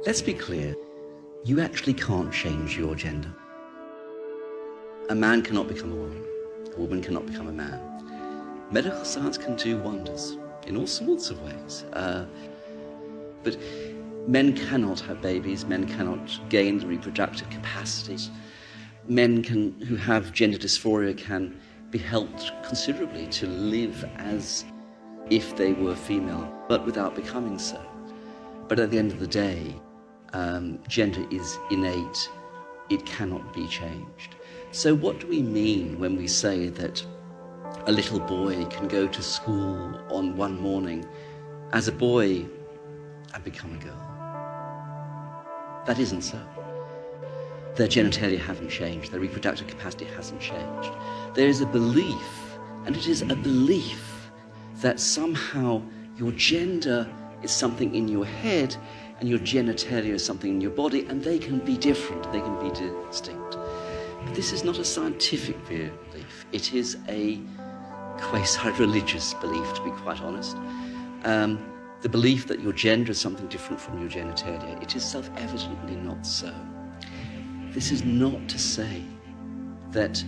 Let's be clear, you actually can't change your gender. A man cannot become a woman cannot become a man. Medical science can do wonders in all sorts of ways. But men cannot have babies, men cannot gain the reproductive capacities. Men who have gender dysphoria can be helped considerably to live as if they were female, but without becoming so. But at the end of the day, gender is innate. It cannot be changed. So what do we mean when we say that a little boy can go to school on one morning as a boy and become a girl? That isn't so. Their genitalia haven't changed, their reproductive capacity hasn't changed. There is a belief, and it is a belief, that somehow your gender is something in your head and your genitalia is something in your body, and they can be different, they can be distinct. But this is not a scientific belief. It is a quasi-religious belief, to be quite honest. The belief that your gender is something different from your genitalia. It is self-evidently not so. This is not to say that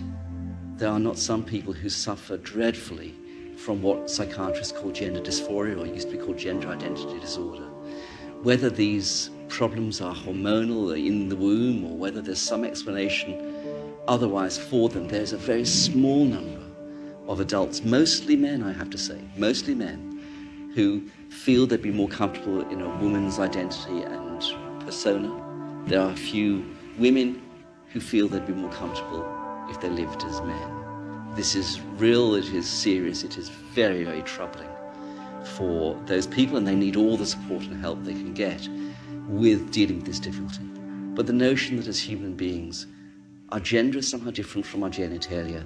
there are not some people who suffer dreadfully from what psychiatrists call gender dysphoria, or used to be called gender identity disorder. Whether these problems are hormonal or in the womb, or whether there's some explanation otherwise for them, there's a very small number of adults, mostly men, I have to say, mostly men, who feel they'd be more comfortable in a woman's identity and persona. There are a few women who feel they'd be more comfortable if they lived as men. This is real, it is serious, it is very, very troubling for those people, and they need all the support and help they can get with dealing with this difficulty. But the notion that as human beings, our gender is somehow different from our genitalia,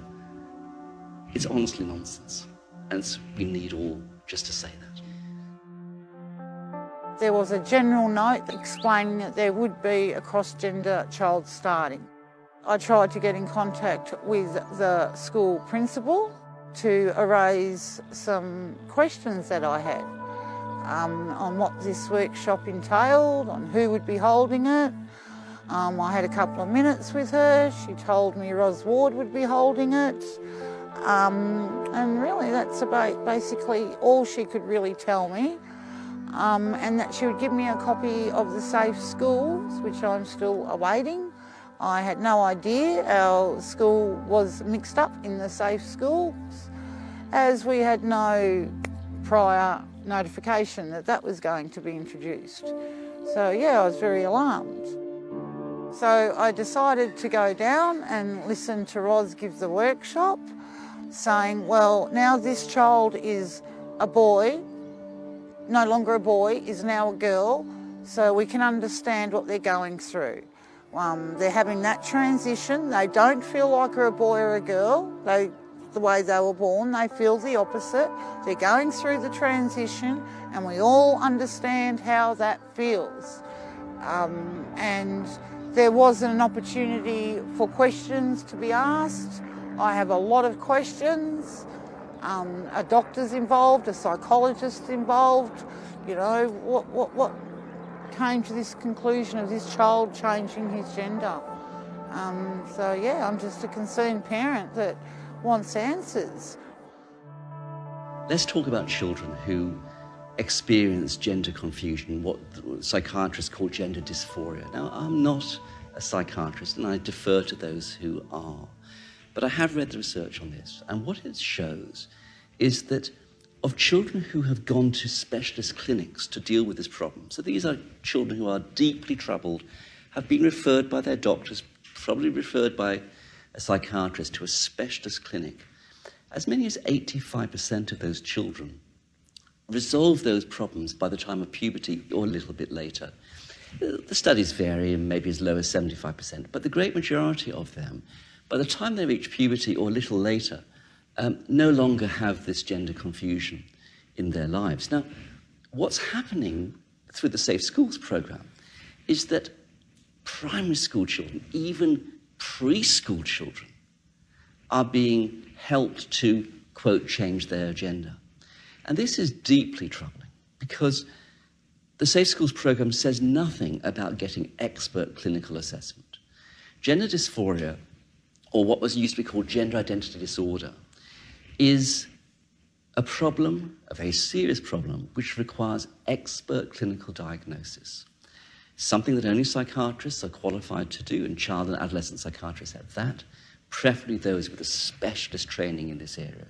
it's honestly nonsense. And we need all just to say that. There was a general note explaining that there would be a cross-gender child starting. I tried to get in contact with the school principal to raise some questions that I had on what this workshop entailed, on who would be holding it. I had a couple of minutes with her. She told me Ros Ward would be holding it. And really that's about basically all she could really tell me. And that she would give me a copy of the Safe Schools, which I'm still awaiting. I had no idea our school was mixed up in the Safe Schools, as we had no prior notification that that was going to be introduced. So yeah, I was very alarmed. So I decided to go down and listen to Ros give the workshop, saying, well, now this child is a boy, no longer a boy, is now a girl, so we can understand what they're going through. They're having that transition. They don't feel like they're a boy or a girl. The way they were born, they feel the opposite. They're going through the transition, and we all understand how that feels. And there wasn't an opportunity for questions to be asked. I have a lot of questions. A doctor's involved, a psychologist involved. You know, what came to this conclusion of this child changing his gender? So yeah, I'm just a concerned parent that wants answers. Let's talk about children who experience gender confusion, what psychiatrists call gender dysphoria. Now, I'm not a psychiatrist, and I defer to those who are. But I have read the research on this, and what it shows is that of children who have gone to specialist clinics to deal with this problem, so these are children who are deeply troubled, have been referred by their doctors, probably referred by a psychiatrist to a specialist clinic, as many as 85% of those children resolve those problems by the time of puberty or a little bit later. The studies vary, and maybe as low as 75%, but the great majority of them, by the time they reach puberty or a little later, no longer have this gender confusion in their lives. Now, what's happening through the Safe Schools program is that primary school children, even preschool children, are being helped to, quote, change their gender. And this is deeply troubling, because The Safe Schools programme says nothing about getting expert clinical assessment. Gender dysphoria, or what was used to be called gender identity disorder, is a problem, a very serious problem, which requires expert clinical diagnosis. Something that only psychiatrists are qualified to do, and child and adolescent psychiatrists at that, preferably those with a specialist training in this area.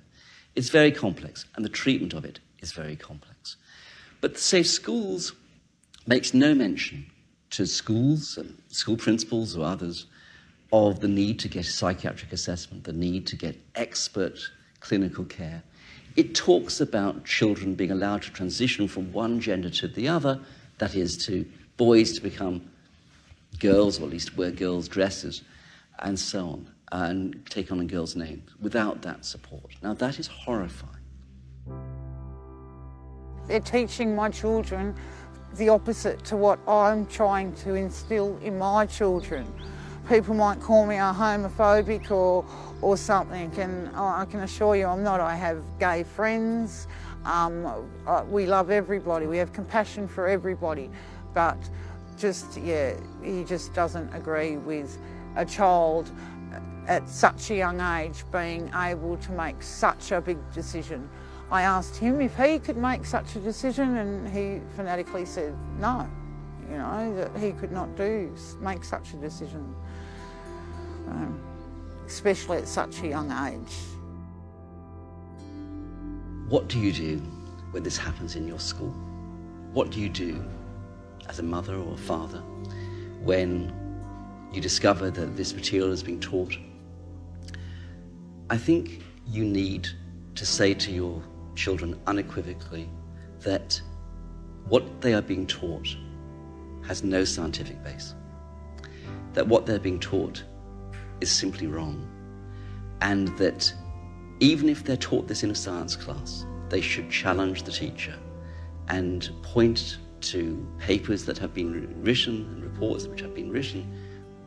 It's very complex, and the treatment of it is very complex. But Safe Schools makes no mention to schools and school principals or others of the need to get psychiatric assessment, the need to get expert clinical care. It talks about children being allowed to transition from one gender to the other, that is, to boys to become girls, or at least wear girls' dresses, and so on, and take on a girl's name, without that support. Now, that is horrifying. They're teaching my children the opposite to what I'm trying to instill in my children. People might call me a homophobic or something, and I can assure you I'm not. I have gay friends. We love everybody. We have compassion for everybody. But just, yeah, he just doesn't agree with a child at such a young age being able to make such a big decision. I asked him if he could make such a decision, and he fanatically said no, you know, that he could not make such a decision, especially at such a young age. What do you do when this happens in your school? What do you do as a mother or a father when you discover that this material is being taught? I think you need to say to your children unequivocally that what they are being taught has no scientific base, that what they're being taught is simply wrong, and that even if they're taught this in a science class, they should challenge the teacher and point to papers that have been written and reports which have been written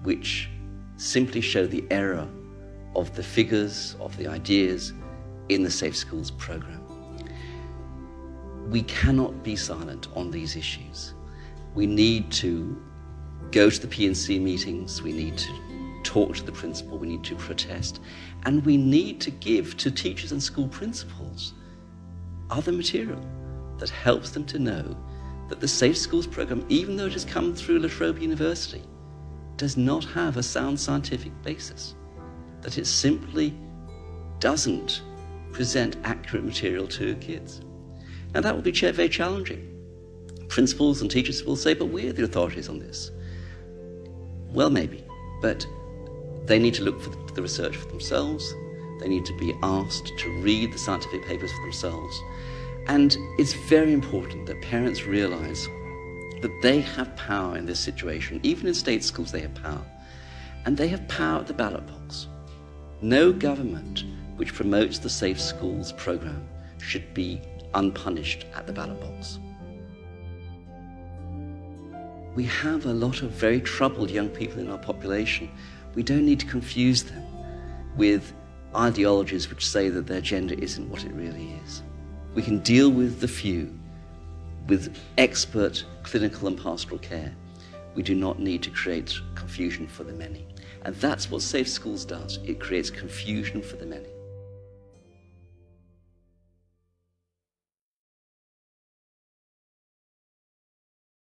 which simply show the error of the figures, of the ideas in the Safe Schools programme. We cannot be silent on these issues. We need to go to the P&C meetings, we need to talk to the principal, we need to protest, and we need to give to teachers and school principals other material that helps them to know that the Safe Schools programme, even though it has come through La Trobe University, does not have a sound scientific basis, that it simply doesn't present accurate material to kids. Now that will be very challenging. Principals and teachers will say, but we're the authorities on this. Well, maybe, but they need to look for the research for themselves. They need to be asked to read the scientific papers for themselves. And it's very important that parents realise that they have power in this situation. Even in state schools, they have power. And they have power at the ballot box. No government which promotes the Safe Schools programme should be unpunished at the ballot box. We have a lot of very troubled young people in our population. We don't need to confuse them with ideologies which say that their gender isn't what it really is. We can deal with the few with expert clinical and pastoral care. We do not need to create confusion for the many. And that's what Safe Schools does. It creates confusion for the many.